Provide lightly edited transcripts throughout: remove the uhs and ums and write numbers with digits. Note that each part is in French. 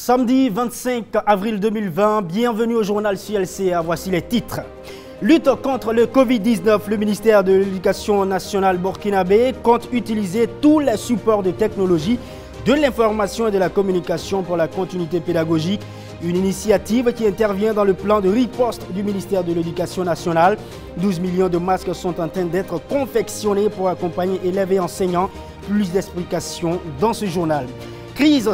Samedi 25 avril 2020, bienvenue au journal CLCA, voici les titres. Lutte contre le Covid-19, le ministère de l'Éducation nationale burkinabé compte utiliser tous les supports de technologie, de l'information et de la communication pour la continuité pédagogique. Une initiative qui intervient dans le plan de riposte du ministère de l'Éducation nationale. 12 millions de masques sont en train d'être confectionnés pour accompagner élèves et enseignants. Plus d'explications dans ce journal. Crise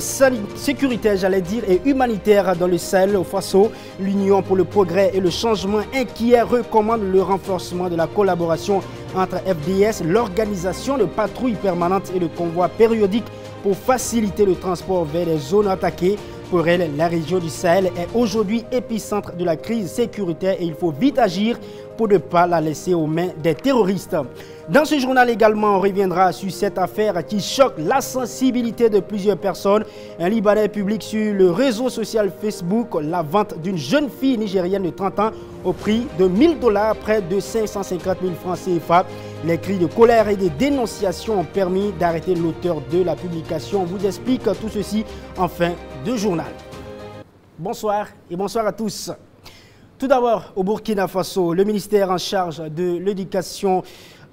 sécuritaire, j'allais dire, et humanitaire dans le Sahel au Faso. L'Union pour le progrès et le changement inquiet recommande le renforcement de la collaboration entre FDS, l'organisation de patrouilles permanentes et de convois périodiques pour faciliter le transport vers les zones attaquées. Pour elle, la région du Sahel est aujourd'hui épicentre de la crise sécuritaire et il faut vite agir pour ne pas la laisser aux mains des terroristes. Dans ce journal également, on reviendra sur cette affaire qui choque la sensibilité de plusieurs personnes. Un Libanais publie sur le réseau social Facebook la vente d'une jeune fille nigérienne de 30 ans au prix de 1000 $, près de 550 000 francs CFA. Les cris de colère et de dénonciation ont permis d'arrêter l'auteur de la publication. On vous explique tout ceci en fin de journal. Bonsoir et bonsoir à tous. Tout d'abord, au Burkina Faso, le ministère en charge de l'éducation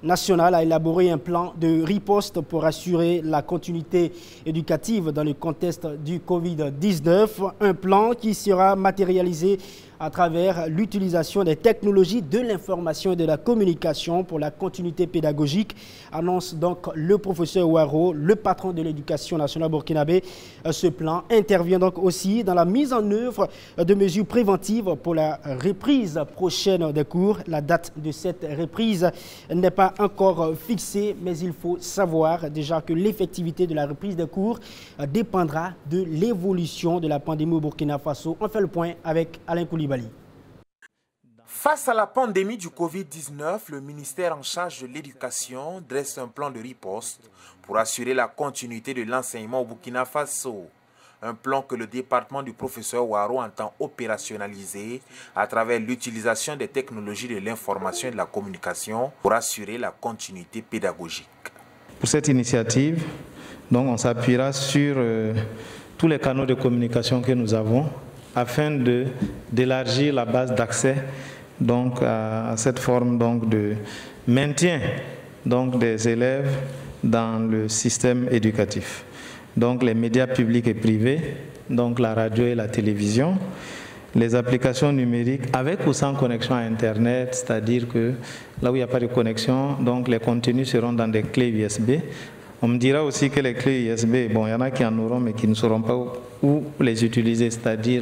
nationale a élaboré un plan de riposte pour assurer la continuité éducative dans le contexte du Covid-19. Un plan qui sera matérialisé à travers l'utilisation des technologies de l'information et de la communication pour la continuité pédagogique, annonce donc le professeur Ouaro, le patron de l'éducation nationale burkinabé. Ce plan intervient donc aussi dans la mise en œuvre de mesures préventives pour la reprise prochaine des cours. La date de cette reprise n'est pas encore fixée, mais il faut savoir déjà que l'effectivité de la reprise des cours dépendra de l'évolution de la pandémie au Burkina Faso. On fait le point avec Alain Koulibaly. Face à la pandémie du Covid-19, le ministère en charge de l'éducation dresse un plan de riposte pour assurer la continuité de l'enseignement au Burkina Faso. Un plan que le département du professeur Ouaro entend opérationnaliser à travers l'utilisation des technologies de l'information et de la communication pour assurer la continuité pédagogique. Pour cette initiative, donc, on s'appuiera sur tous les canaux de communication que nous avons afin d'élargir la base d'accès donc à cette forme donc de maintien donc des élèves dans le système éducatif. Donc les médias publics et privés, donc la radio et la télévision, les applications numériques avec ou sans connexion à Internet, c'est-à-dire que là où il n'y a pas de connexion, donc les contenus seront dans des clés USB. On me dira aussi que les clés USB, bon, il y en a qui en auront mais qui ne sauront pas où les utiliser, c'est-à-dire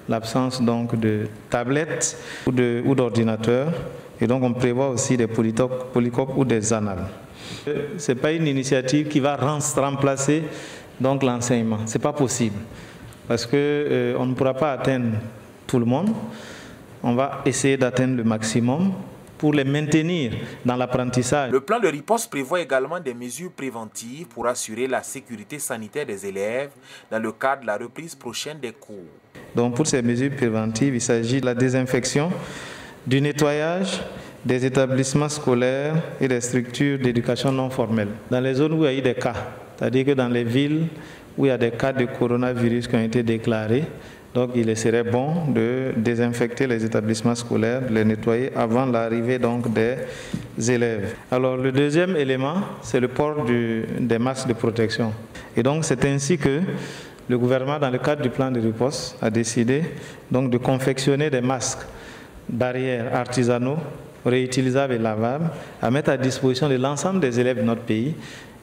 l'absence donc de tablettes ou d'ordinateurs. Et donc on prévoit aussi des polycopes ou des annales. Ce n'est pas une initiative qui va remplacer donc l'enseignement, ce n'est pas possible. Parce qu'on ne pourra pas atteindre tout le monde. On va essayer d'atteindre le maximum pour les maintenir dans l'apprentissage. Le plan de riposte prévoit également des mesures préventives pour assurer la sécurité sanitaire des élèves dans le cadre de la reprise prochaine des cours. Donc pour ces mesures préventives, il s'agit de la désinfection, du nettoyage des établissements scolaires et des structures d'éducation non formelle. Dans les zones où il y a eu des cas, c'est-à-dire que dans les villes où il y a des cas de coronavirus qui ont été déclarés, donc il serait bon de désinfecter les établissements scolaires, de les nettoyer avant l'arrivée donc des élèves. Alors le deuxième élément, c'est le port des masques de protection. Et donc c'est ainsi que le gouvernement, dans le cadre du plan de riposte, a décidé donc de confectionner des masques barrières artisanaux, réutilisables et lavables, à mettre à disposition de l'ensemble des élèves de notre pays,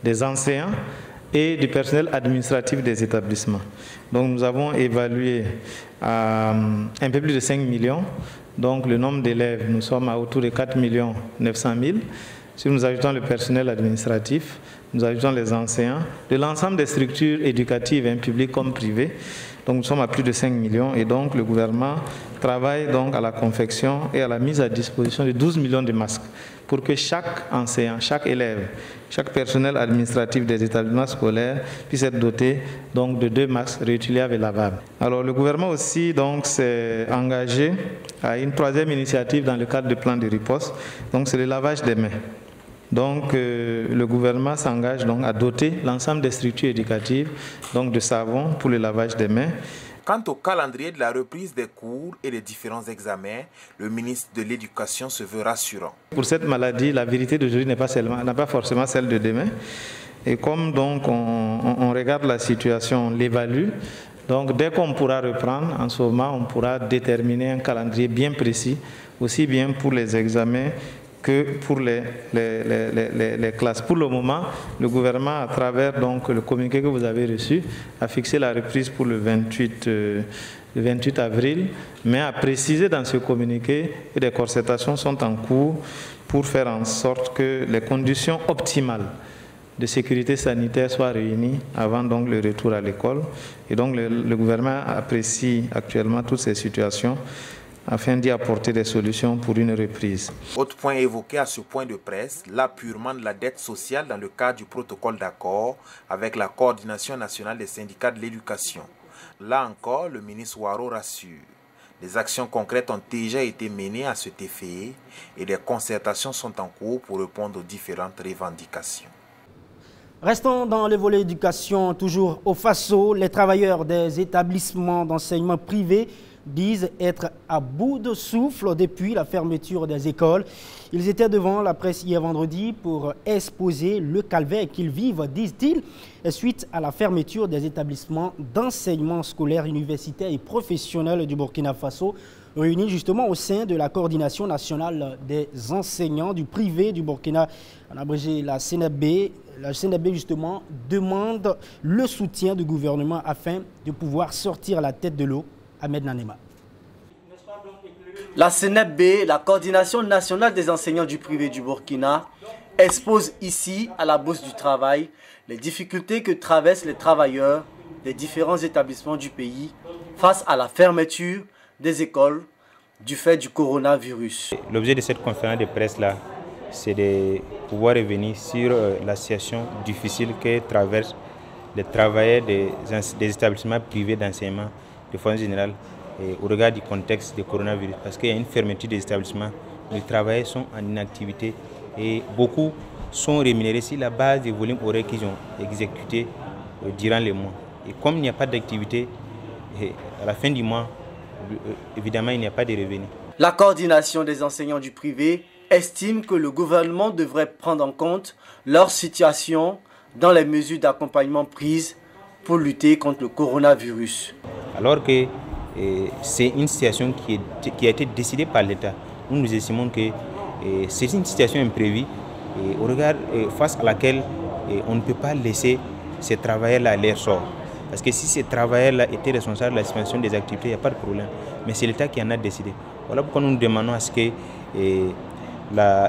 des enseignants et du personnel administratif des établissements. Donc nous avons évalué à un peu plus de 5 millions. Donc le nombre d'élèves, nous sommes à autour de 4 900 000. Si nous ajoutons le personnel administratif, nous ajoutons les enseignants, de l'ensemble des structures éducatives, publiques comme privées, donc nous sommes à plus de 5 millions et donc le gouvernement travaille donc à la confection et à la mise à disposition de 12 millions de masques pour que chaque enseignant, chaque élève, chaque personnel administratif des établissements scolaires puisse être doté donc de 2 masques réutilisables et lavables. Alors le gouvernement aussi donc s'est engagé à une troisième initiative dans le cadre du plan de riposte, donc c'est le lavage des mains. Donc le gouvernement s'engage donc à doter l'ensemble des structures éducatives donc de savon pour le lavage des mains Quant au calendrier de la reprise des cours et des différents examens, le ministre de l'Éducation se veut rassurant. Pour cette maladie, la vérité d'aujourd'hui n'est pas forcément celle de demain. Et comme donc on regarde la situation, on l'évalue, donc dès qu'on pourra reprendre, en ce moment, on pourra déterminer un calendrier bien précis, aussi bien pour les examens que pour les classes. Pour le moment, le gouvernement, à travers donc, le communiqué que vous avez reçu, a fixé la reprise pour le 28 avril, mais a précisé dans ce communiqué que des concertations sont en cours pour faire en sorte que les conditions optimales de sécurité sanitaire soient réunies avant donc, le retour à l'école. Et donc le gouvernement apprécie actuellement toutes ces situations afin d'y apporter des solutions pour une reprise. Autre point évoqué à ce point de presse, l'apurement de la dette sociale dans le cadre du protocole d'accord avec la coordination nationale des syndicats de l'éducation. Là encore, le ministre Ouaro rassure. Des actions concrètes ont déjà été menées à cet effet et des concertations sont en cours pour répondre aux différentes revendications. Restons dans le volet éducation, toujours au Faso, les travailleurs des établissements d'enseignement privés disent être à bout de souffle depuis la fermeture des écoles. Ils étaient devant la presse hier vendredi pour exposer le calvaire qu'ils vivent, disent-ils, suite à la fermeture des établissements d'enseignement scolaire, universitaire et professionnel du Burkina Faso, réunis justement au sein de la coordination nationale des enseignants du privé du Burkina, en abrégé la CNB. La CNB justement demande le soutien du gouvernement afin de pouvoir sortir la tête de l'eau. Ahmed Nanema. La CNB, la coordination nationale des enseignants du privé du Burkina, expose ici à la Bourse du Travail les difficultés que traversent les travailleurs des différents établissements du pays face à la fermeture des écoles du fait du coronavirus. L'objet de cette conférence de presse-là, c'est de pouvoir revenir sur la situation difficile que traversent les travailleurs des établissements privés d'enseignement de façon générale au regard du contexte du coronavirus. Parce qu'il y a une fermeture des établissements, les travailleurs sont en inactivité et beaucoup sont rémunérés sur la base des volumes horaires qu'ils ont exécutés durant les mois. Et comme il n'y a pas d'activité, à la fin du mois, évidemment, il n'y a pas de revenus. La coordination des enseignants du privé estime que le gouvernement devrait prendre en compte leur situation dans les mesures d'accompagnement prises pour lutter contre le coronavirus. Alors que c'est une situation qui a été décidée par l'État. Nous estimons que c'est une situation imprévue face à laquelle on ne peut pas laisser ces travailleurs-là à leur sort. Parce que si ces travailleurs-là étaient responsables de la suspension des activités, il n'y a pas de problème. Mais c'est l'État qui en a décidé. Voilà pourquoi nous demandons à ce que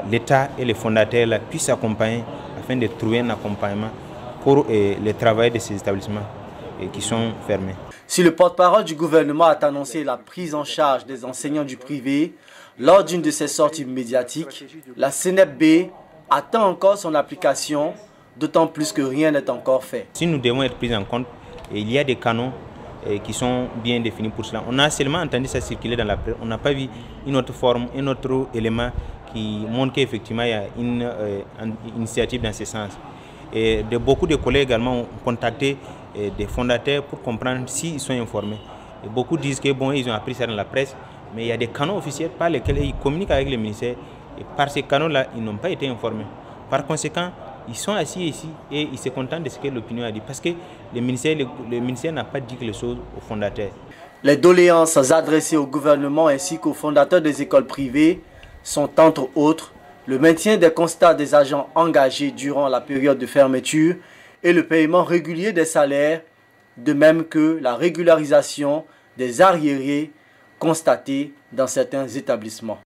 l'État et les fondateurs puissent accompagner afin de trouver un accompagnement pour les travailleurs de ces établissements qui sont fermés. Si le porte-parole du gouvernement a annoncé la prise en charge des enseignants du privé lors d'une de ses sorties médiatiques, la CNB attend encore son application, d'autant plus que rien n'est encore fait. Si nous devons être pris en compte, il y a des canons qui sont bien définis pour cela. On a seulement entendu ça circuler dans la presse, on n'a pas vu une autre forme, un autre élément qui montre qu'effectivement il y a une initiative dans ce sens. Et beaucoup de collègues également ont contacté des fondateurs pour comprendre s'ils sont informés. Et beaucoup disent que bon, ils ont appris ça dans la presse, mais il y a des canaux officiels par lesquels ils communiquent avec le ministère. Et par ces canaux-là, ils n'ont pas été informés. Par conséquent, ils sont assis ici et ils se contentent de ce que l'opinion a dit. Parce que le ministère n'a pas dit les choses aux fondateurs. Les doléances adressées au gouvernement ainsi qu'aux fondateurs des écoles privées sont entre autres le maintien des constats des agents engagés durant la période de fermeture et le paiement régulier des salaires, de même que la régularisation des arriérés constatés dans certains établissements.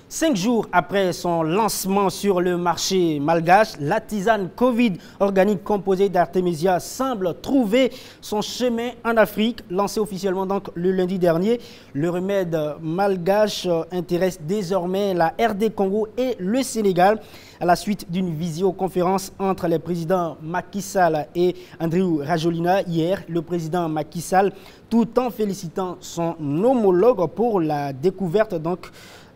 5 jours après son lancement sur le marché malgache, la tisane Covid organique composée d'artémisia semble trouver son chemin en Afrique. Lancé officiellement donc le lundi dernier, le remède malgache intéresse désormais la RD Congo et le Sénégal. À la suite d'une visioconférence entre les présidents Macky Sall et Andrew Rajolina hier, le président Macky Sall, tout en félicitant son homologue pour la découverte donc,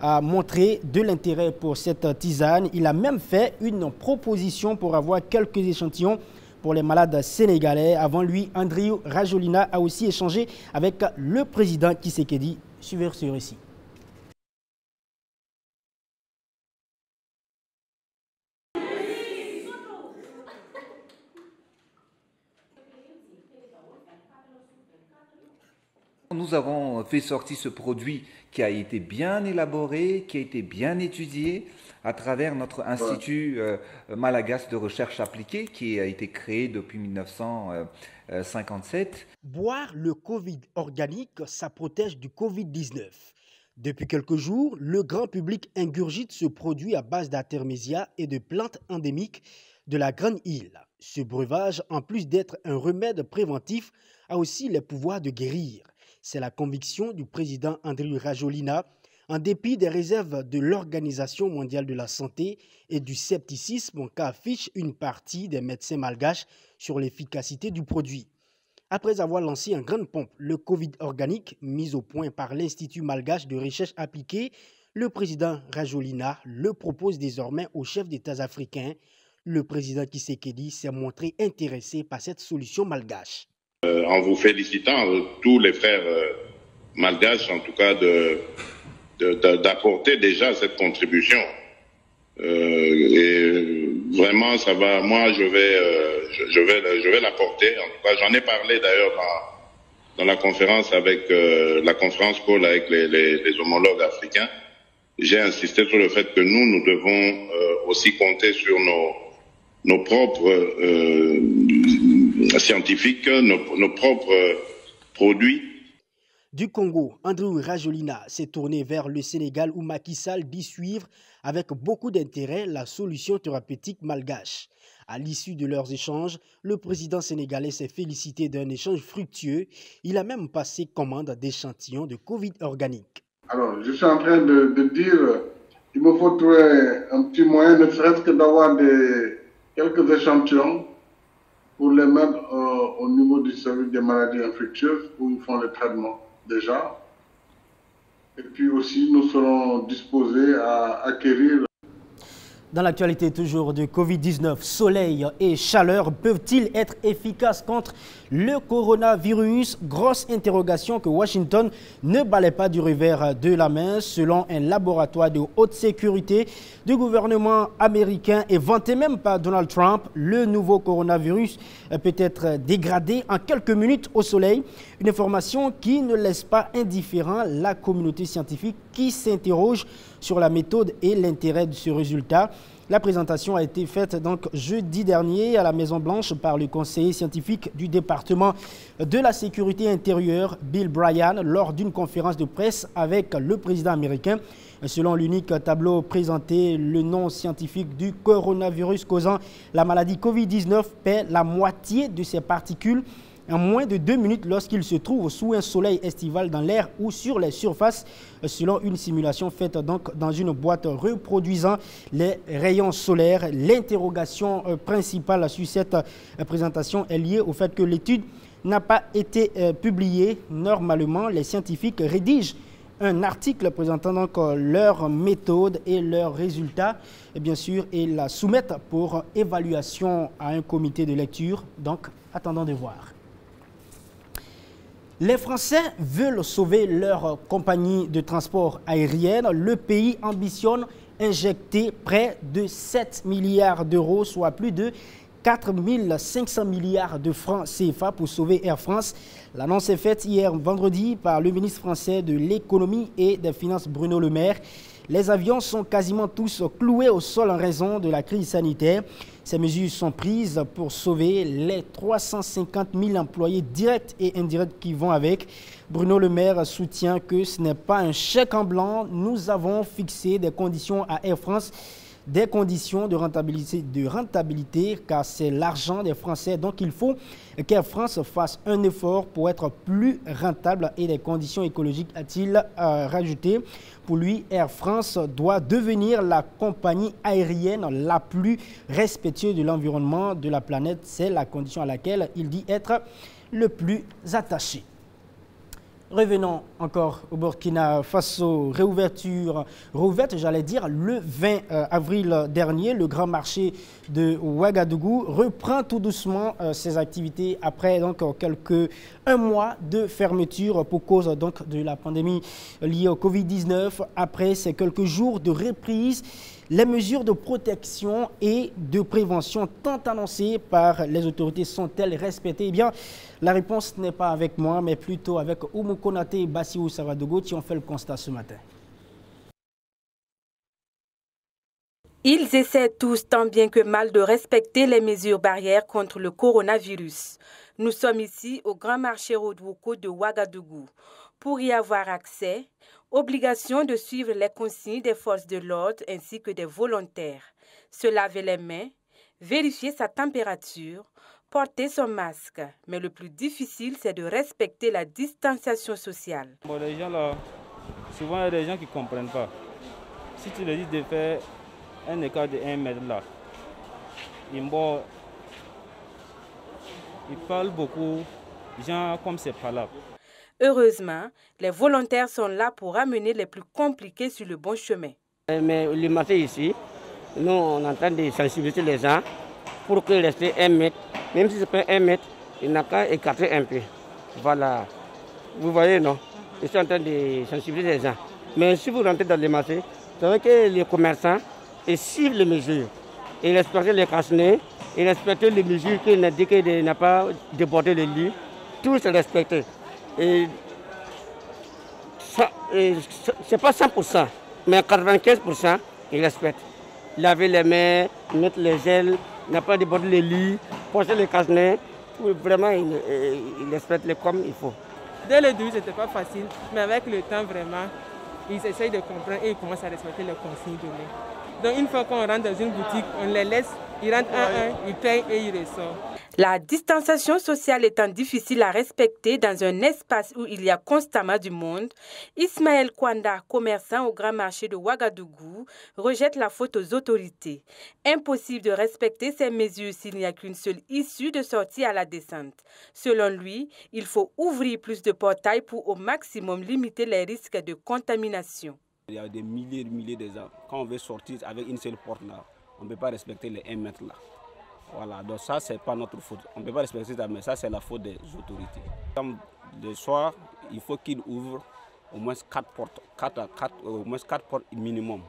a montré de l'intérêt pour cette tisane. Il a même fait une proposition pour avoir quelques échantillons pour les malades sénégalais. Avant lui, Andriy Rajoelina a aussi échangé avec le président Tshisekedi. Suivez ce récit. Nous avons fait sortir ce produit qui a été bien élaboré, qui a été bien étudié à travers notre institut malagasy de recherche appliquée qui a été créé depuis 1957. Boire le Covid organique, ça protège du Covid-19. Depuis quelques jours, le grand public ingurgite ce produit à base d'artémisia et de plantes endémiques de la Grande Île. Ce breuvage, en plus d'être un remède préventif, a aussi les pouvoirs de guérir. C'est la conviction du président Andriy Rajoelina, en dépit des réserves de l'Organisation mondiale de la santé et du scepticisme qu'affiche une partie des médecins malgaches sur l'efficacité du produit. Après avoir lancé en grande pompe le Covid organique mis au point par l'Institut malgache de recherche appliquée, le président Rajoelina le propose désormais aux chefs d'État africains. Le président Tshisekedi s'est montré intéressé par cette solution malgache. En vous félicitant, tous les frères malgaches, en tout cas, d'apporter déjà cette contribution. Et vraiment, ça va. Moi, je vais l'apporter. En tout cas, j'en ai parlé d'ailleurs dans la conférence avec la conférence call avec les homologues africains. J'ai insisté sur le fait que nous devons aussi compter sur nos propres scientifiques, nos propres produits. Du Congo, Andriy Rajoelina s'est tourné vers le Sénégal où Macky Sall dit suivre avec beaucoup d'intérêt la solution thérapeutique malgache. À l'issue de leurs échanges, le président sénégalais s'est félicité d'un échange fructueux. Il a même passé commande d'échantillons de Covid organique. Alors, je suis en train de dire qu'il me faut trouver un petit moyen, ne serait-ce que d'avoir quelques échantillons pour les mettre au niveau du service des maladies infectieuses où ils font le traitement déjà. Et puis aussi, nous serons disposés à acquérir. Dans l'actualité toujours de Covid-19, soleil et chaleur peuvent-ils être efficaces contre le coronavirus? Grosse interrogation que Washington ne balaie pas du revers de la main. Selon un laboratoire de haute sécurité du gouvernement américain et vanté même par Donald Trump, le nouveau coronavirus peut être dégradé en quelques minutes au soleil. Une information qui ne laisse pas indifférent la communauté scientifique qui s'interroge sur la méthode et l'intérêt de ce résultat. La présentation a été faite donc jeudi dernier à la Maison-Blanche par le conseiller scientifique du département de la sécurité intérieure, Bill Bryan, lors d'une conférence de presse avec le président américain. Selon l'unique tableau présenté, le nom scientifique du coronavirus causant la maladie Covid-19 perd la moitié de ses particules en moins de 2 minutes lorsqu'il se trouve sous un soleil estival dans l'air ou sur les surfaces, selon une simulation faite donc dans une boîte reproduisant les rayons solaires. L'interrogation principale sur cette présentation est liée au fait que l'étude n'a pas été publiée. Normalement, les scientifiques rédigent un article présentant donc leur méthode et leurs résultats, et bien sûr, et la soumettent pour évaluation à un comité de lecture. Donc, attendons de voir. Les Français veulent sauver leur compagnie de transport aérienne. Le pays ambitionne injecter près de 7 milliards d'euros, soit plus de 4 500 milliards de francs CFA pour sauver Air France. L'annonce est faite hier vendredi par le ministre français de l'économie et des finances Bruno Le Maire. Les avions sont quasiment tous cloués au sol en raison de la crise sanitaire. Ces mesures sont prises pour sauver les 350 000 employés directs et indirects qui vont avec. Bruno Le Maire soutient que ce n'est pas un chèque en blanc. Nous avons fixé des conditions à Air France, des conditions de rentabilité car c'est l'argent des Français. Donc il faut qu'Air France fasse un effort pour être plus rentable et des conditions écologiques, a-t-il rajouté. Pour lui, Air France doit devenir la compagnie aérienne la plus respectueuse de l'environnement de la planète. C'est la condition à laquelle il dit être le plus attaché. Revenons encore au Burkina Faso. Réouverte, j'allais dire, le 20 avril dernier. Le grand marché de Ouagadougou reprend tout doucement ses activités après donc un mois de fermeture pour cause donc de la pandémie liée au Covid-19. Après ces quelques jours de reprise, les mesures de protection et de prévention tant annoncées par les autorités sont-elles respectées? Eh bien, la réponse n'est pas avec moi, mais plutôt avec Oumou Konaté et Bassirou Savadogo qui ont fait le constat ce matin. Ils essaient tous tant bien que mal de respecter les mesures barrières contre le coronavirus. Nous sommes ici au grand marché Rodwoko de Ouagadougou. Pour y avoir accès, obligation de suivre les consignes des forces de l'ordre ainsi que des volontaires. Se laver les mains, vérifier sa température, porter son masque. Mais le plus difficile, c'est de respecter la distanciation sociale. Bon, les gens là, souvent il y a des gens qui ne comprennent pas. Si tu leur dis de faire un écart de 1 mètre là, ils parlent beaucoup, gens comme c'est pas là. Heureusement, les volontaires sont là pour amener les plus compliqués sur le bon chemin. Mais le matin ici, nous on est en train de sensibiliser les gens pour qu'ils restent 1 mètre. Même si c'est pas 1 mètre, il n'a qu'à écarter un peu. Voilà. Vous voyez, non? Je suis en train de sensibiliser les gens. Mais si vous rentrez dans les marchés, vous savez que les commerçants suivent les mesures. Ils respectent les casse-nez, ils respectent les mesures qu'ils n'a pas débordé les lits. Tout est respecté. Et c'est pas 100%, mais 95%, ils respectent. Laver les mains, mettre les gels, n'a pas débordé les lits, poser les casse-nez. Vraiment, ils respectent comme il faut. Dès le début, c'était pas facile, mais avec le temps, vraiment, ils essayent de comprendre et ils commencent à respecter les consignes données. Donc une fois qu'on rentre dans une boutique, on les laisse, ils rentrent un, ils payent et ils ressortent. La distanciation sociale étant difficile à respecter dans un espace où il y a constamment du monde, Ismaël Kwanda, commerçant au grand marché de Ouagadougou, rejette la faute aux autorités. Impossible de respecter ces mesures s'il n'y a qu'une seule issue de sortie à la descente. Selon lui, il faut ouvrir plus de portails pour au maximum limiter les risques de contamination. Il y a des milliers de gens. Quand on veut sortir avec une seule porte là, on ne peut pas respecter les 1 mètre là. Voilà, donc ça, c'est pas notre faute. On ne peut pas respecter ça, mais ça, c'est la faute des autorités. Comme le soir, il faut qu'ils ouvrent au moins 4 portes, au moins 4 portes minimum,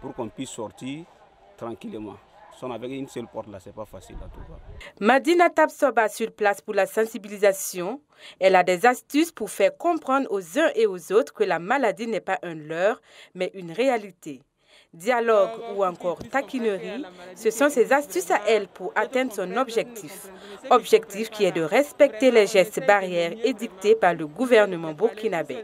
pour qu'on puisse sortir tranquillement. Si on avec une seule porte là, c'est pas facile à tout voir. Madina Tabsoba sur place pour la sensibilisation. Elle a des astuces pour faire comprendre aux uns et aux autres que la maladie n'est pas un leurre, mais une réalité. Dialogue ou encore taquinerie, ce sont ses astuces à elle pour atteindre son objectif. Objectif qui est de respecter les gestes barrières édictés par le gouvernement burkinabé.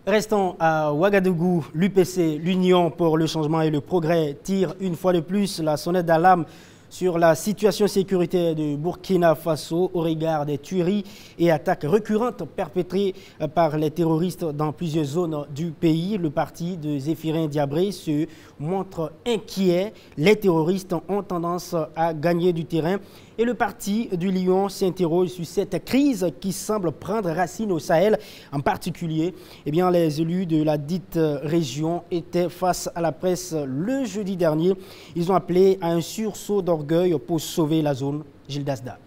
Restons à Ouagadougou. L'UPC, l'Union pour le changement et le progrès, tire une fois de plus la sonnette d'alarme sur la situation sécuritaire du Burkina Faso au regard des tueries et attaques récurrentes perpétrées par les terroristes dans plusieurs zones du pays. Le parti de Zéphirin Diabré se montre inquiet. Les terroristes ont tendance à gagner du terrain et le parti du Lion s'interroge sur cette crise qui semble prendre racine au Sahel. En particulier, eh bien, les élus de la dite région étaient face à la presse le jeudi dernier. Ils ont appelé à un sursaut d'orgueil pour sauver la zone. Gilles Dasda.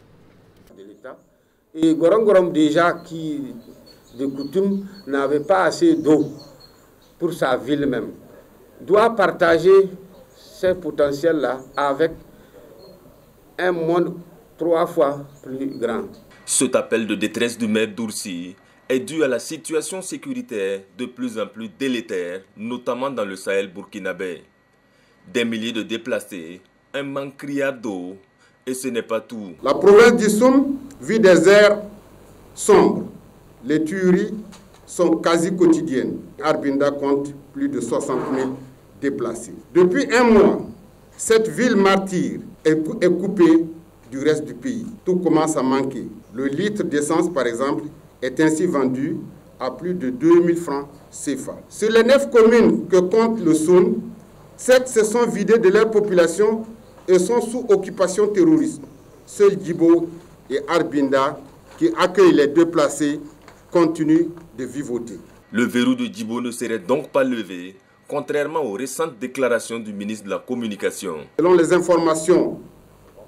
Et Gorom déjà qui, de coutume, n'avait pas assez d'eau pour sa ville même, doit partager ces potentiels-là avec un monde 3 fois plus grand. Cet appel de détresse du maire d'Oursi est dû à la situation sécuritaire de plus en plus délétère, notamment dans le Sahel burkinabé. Des milliers de déplacés, un manque criard d'eau, et ce n'est pas tout. La province d'Issoum vit des airs sombres. Les tueries sont quasi quotidiennes. Arbinda compte plus de 60 000 déplacés. Depuis un mois, cette ville martyre est coupée du reste du pays. Tout commence à manquer. Le litre d'essence, par exemple, est ainsi vendu à plus de 2000 francs CFA. Sur les 9 communes que compte le Soun, 7 se sont vidées de leur population et sont sous occupation terroriste. Seuls Djibo et Arbinda, qui accueillent les déplacés, continuent de vivoter. Le verrou de Djibo ne serait donc pas levé, contrairement aux récentes déclarations du ministre de la Communication. Selon les informations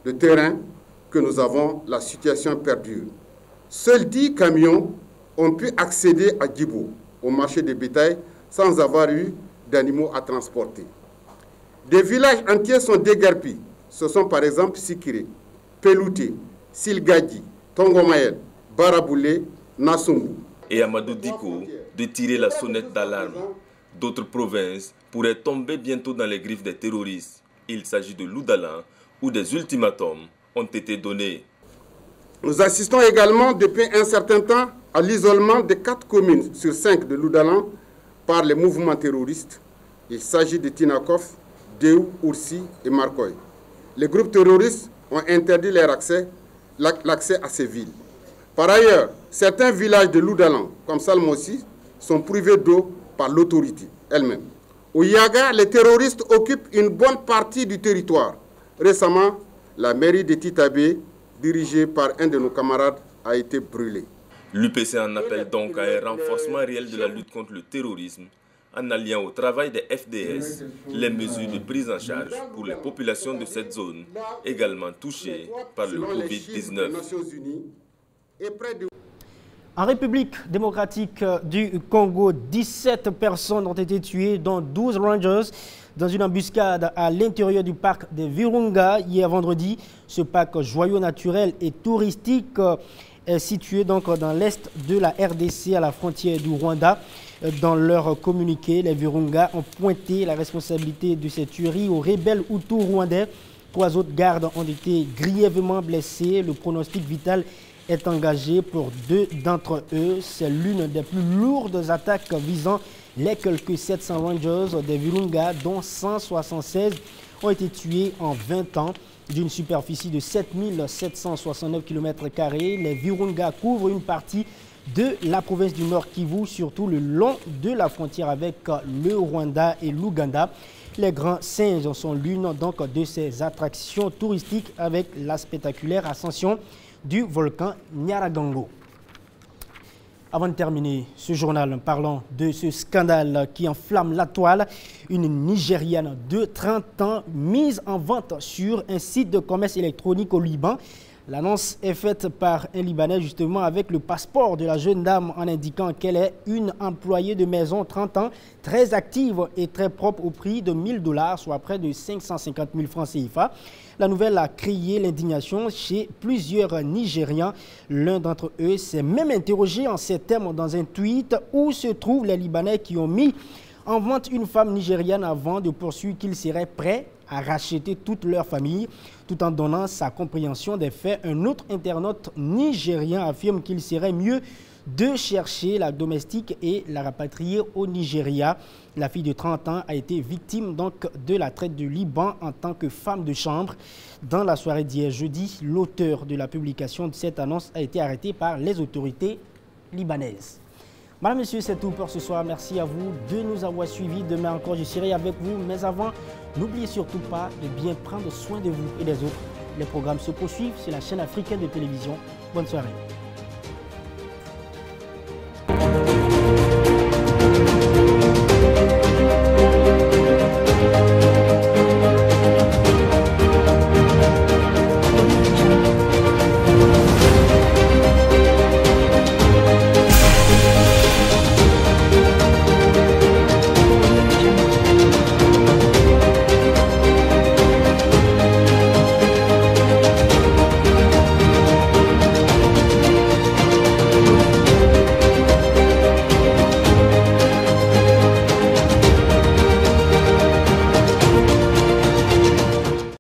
de terrain que nous avons, la situation perdure. Seuls 10 camions ont pu accéder à Djibo, au marché de bétail, sans avoir eu d'animaux à transporter. Des villages entiers sont déguerpis. Ce sont par exemple Sikiré, Pelouté, Silgadi, Tongomayel, Baraboulé, Nassumbu. Et Amadou Diko de tirer la sonnette d'alarme. D'autres provinces pourraient tomber bientôt dans les griffes des terroristes. Il s'agit de Loudalan, où des ultimatums ont été donnés. Nous assistons également depuis un certain temps à l'isolement de 4 communes sur 5 de Loudalan par les mouvements terroristes. Il s'agit de Tinakov, Déou, Oursi et Marcoy. Les groupes terroristes ont interdit l'accès à ces villes. Par ailleurs, certains villages de Loudalan, comme Salmossi, sont privés d'eau par l'autorité elle-même. Au Yaga, les terroristes occupent une bonne partie du territoire. Récemment, la mairie de Titabe, dirigée par un de nos camarades, a été brûlée. L'UPC en appelle donc à un renforcement réel de la lutte contre le terrorisme, en alliant au travail des FDS les mesures de prise en charge pour les populations de cette zone, également touchées par le Covid-19. En République démocratique du Congo, 17 personnes ont été tuées, dont 12 rangers, dans une embuscade à l'intérieur du parc de Virunga hier vendredi. Ce parc joyau naturel et touristique est situé donc dans l'est de la RDC, à la frontière du Rwanda. Dans leur communiqué, les Virunga ont pointé la responsabilité de ces tueries aux rebelles hutus rwandais. 3 autres gardes ont été grièvement blessés. Le pronostic vital est engagé pour 2 d'entre eux. C'est l'une des plus lourdes attaques visant les quelques 700 rangers des Virunga, dont 176 ont été tués en 20 ans. D'une superficie de 7769 km², les Virunga couvrent une partie de la province du Nord Kivu, surtout le long de la frontière avec le Rwanda et l'Ouganda. Les grands singes sont l'une donc de ces attractions touristiques avec la spectaculaire ascension du volcan Nyaragongo. Avant de terminer ce journal, parlons de ce scandale qui enflamme la toile. Une Nigériane de 30 ans mise en vente sur un site de commerce électronique au Liban. L'annonce est faite par un Libanais justement avec le passeport de la jeune dame en indiquant qu'elle est une employée de maison 30 ans, très active et très propre au prix de 1 000 $, soit près de 550 000 francs CFA. La nouvelle a créé l'indignation chez plusieurs Nigérians. L'un d'entre eux s'est même interrogé en ces termes dans un tweet où se trouvent les Libanais qui ont mis en vente une femme nigériane avant de poursuivre qu'ils seraient prêts à racheter toute leur famille, tout en donnant sa compréhension des faits. Un autre internaute nigérien affirme qu'il serait mieux de chercher la domestique et la rapatrier au Nigeria. La fille de 30 ans a été victime donc de la traite du Liban en tant que femme de chambre. Dans la soirée d'hier jeudi, l'auteur de la publication de cette annonce a été arrêté par les autorités libanaises. Madame, Monsieur, c'est tout pour ce soir. Merci à vous de nous avoir suivis. Demain encore, je serai avec vous. Mais avant, n'oubliez surtout pas de bien prendre soin de vous et des autres. Les programmes se poursuivent sur la chaîne africaine de télévision. Bonne soirée.